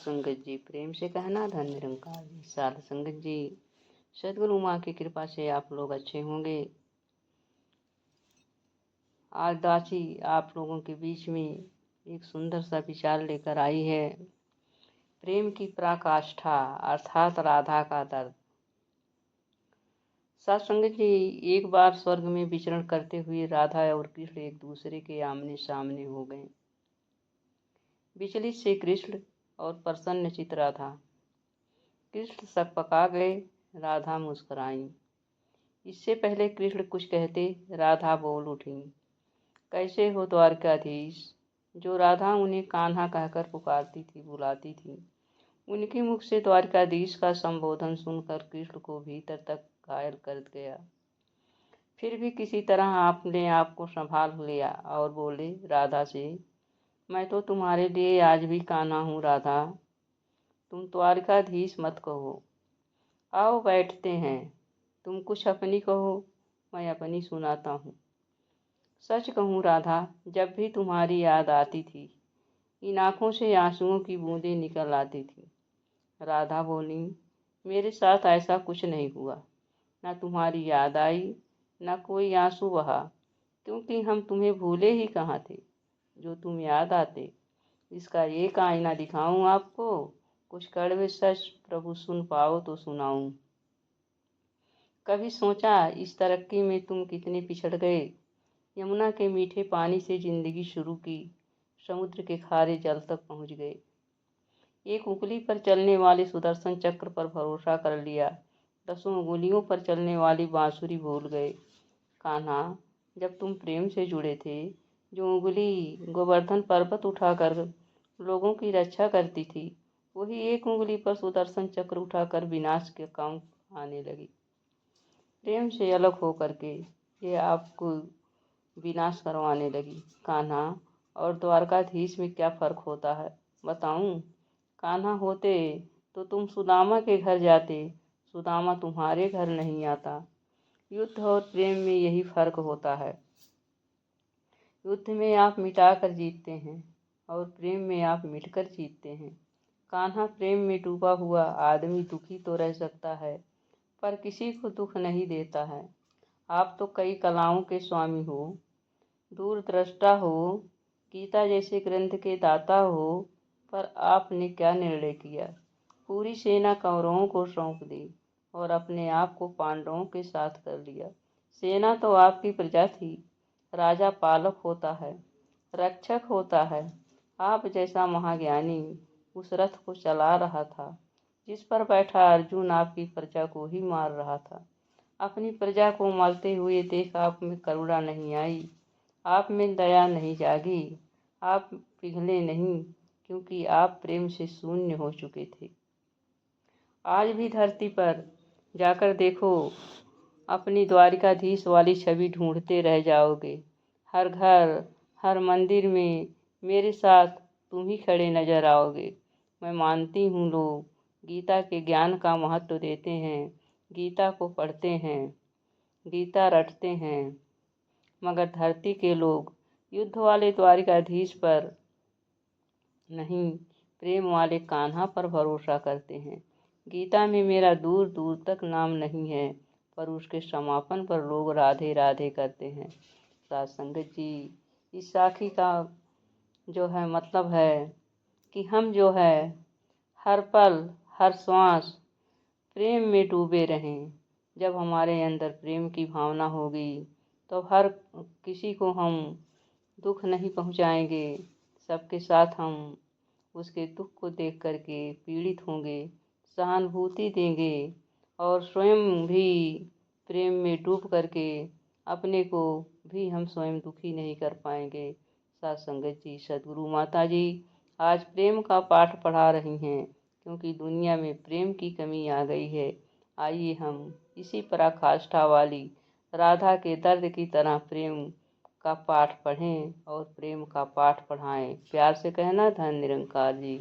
संगत जी, प्रेम से कहना धन निरंकार जी। साध संगत जी, सदगुरु माँ की कृपा से आप लोग अच्छे होंगे। आज दासी आप लोगों के बीच में एक सुंदर सा विचार लेकर आई है। प्रेम की पराकाष्ठा अर्थात राधा का दर्द। साध संगत जी, एक बार स्वर्ग में विचरण करते हुए राधा और कृष्ण एक दूसरे के आमने सामने हो गए। विचलित से कृष्ण और प्रसन्नचित राधा। कृष्ण सकपका गए, राधा मुस्कुराई। इससे पहले कृष्ण कुछ कहते, राधा बोल उठी, कैसे हो द्वारकाधीश। जो राधा उन्हें कान्हा कहकर पुकारती थी, बुलाती थी, उनके मुख से द्वारकाधीश का संबोधन सुनकर कृष्ण को भीतर तक घायल कर गया। फिर भी किसी तरह आपने आपको संभाल लिया और बोले राधा से, मैं तो तुम्हारे लिए आज भी कान्हा हूँ राधा, तुम द्वारकाधीश मत कहो। आओ बैठते हैं, तुम कुछ अपनी कहो, मैं अपनी सुनाता हूँ। सच कहूँ राधा, जब भी तुम्हारी याद आती थी, इन आँखों से आंसुओं की बूंदें निकल आती थी। राधा बोली, मेरे साथ ऐसा कुछ नहीं हुआ, न तुम्हारी याद आई, न कोई आंसू बहा, क्योंकि हम तुम्हें भूले ही कहाँ थे, जो तुम याद आते। इसका एक आईना दिखाऊं आपको, कुछ कड़वे सच प्रभु सुन पाओ तो सुनाऊं। कभी सोचा इस तरक्की में तुम कितने पिछड़ गए। यमुना के मीठे पानी से जिंदगी शुरू की, समुद्र के खारे जल तक पहुंच गए। एक उंगली पर चलने वाले सुदर्शन चक्र पर भरोसा कर लिया, 10 उंगलियों पर चलने वाली बांसुरी भूल गए। कान्हा, जब तुम प्रेम से जुड़े थे, जो उंगली गोवर्धन पर्वत उठाकर लोगों की रक्षा करती थी, वही एक उंगली पर सुदर्शन चक्र उठाकर विनाश के काम आने लगी। प्रेम से अलग होकर के ये आपको विनाश करवाने लगी। कान्हा और द्वारकाधीश में क्या फर्क होता है बताऊं। कान्हा होते तो तुम सुदामा के घर जाते, सुदामा तुम्हारे घर नहीं आता। युद्ध और प्रेम में यही फर्क होता है। युद्ध में आप मिटा कर जीतते हैं और प्रेम में आप मिटकर जीतते हैं। कान्हा, प्रेम में डूबा हुआ आदमी दुखी तो रह सकता है, पर किसी को दुख नहीं देता है। आप तो कई कलाओं के स्वामी हो, दूरदृष्टा हो, गीता जैसे ग्रंथ के दाता हो, पर आपने क्या निर्णय किया। पूरी सेना कौरवों को सौंप दी और अपने आप को पांडवों के साथ कर लिया। सेना तो आपकी प्रजा थी। राजा पालक होता है, रक्षक होता है। आप जैसा महाज्ञानी उस रथ को चला रहा था, जिस पर बैठा अर्जुन आपकी प्रजा को ही मार रहा था। अपनी प्रजा को मरते हुए देख आप में करुणा नहीं आई, आप में दया नहीं जागी, आप पिघले नहीं, क्योंकि आप प्रेम से शून्य हो चुके थे। आज भी धरती पर जाकर देखो, अपनी द्वारिकाधीश वाली छवि ढूंढते रह जाओगे। हर घर, हर मंदिर में मेरे साथ तुम ही खड़े नजर आओगे। मैं मानती हूँ लोग गीता के ज्ञान का महत्व देते हैं, गीता को पढ़ते हैं, गीता रटते हैं, मगर धरती के लोग युद्ध वाले द्वारिकाधीश पर नहीं, प्रेम वाले कान्हा पर भरोसा करते हैं। गीता में मेरा दूर दूर तक नाम नहीं है, पर उसके समापन पर लोग राधे राधे करते हैं। साध संगत जी, इस साखी का जो है मतलब है कि हम जो है हर पल, हर श्वास प्रेम में डूबे रहें। जब हमारे अंदर प्रेम की भावना होगी, तो हर किसी को हम दुख नहीं पहुंचाएंगे। सबके साथ हम उसके दुख को देख करके पीड़ित होंगे, सहानुभूति देंगे और स्वयं भी प्रेम में डूब करके अपने को भी हम स्वयं दुखी नहीं कर पाएंगे। साथ संगत जी, सदगुरु माता जी आज प्रेम का पाठ पढ़ा रही हैं, क्योंकि दुनिया में प्रेम की कमी आ गई है। आइए हम इसी पराकाष्ठा वाली राधा के दर्द की तरह प्रेम का पाठ पढ़ें और प्रेम का पाठ पढ़ाएं। प्यार से कहना धन निरंकार जी।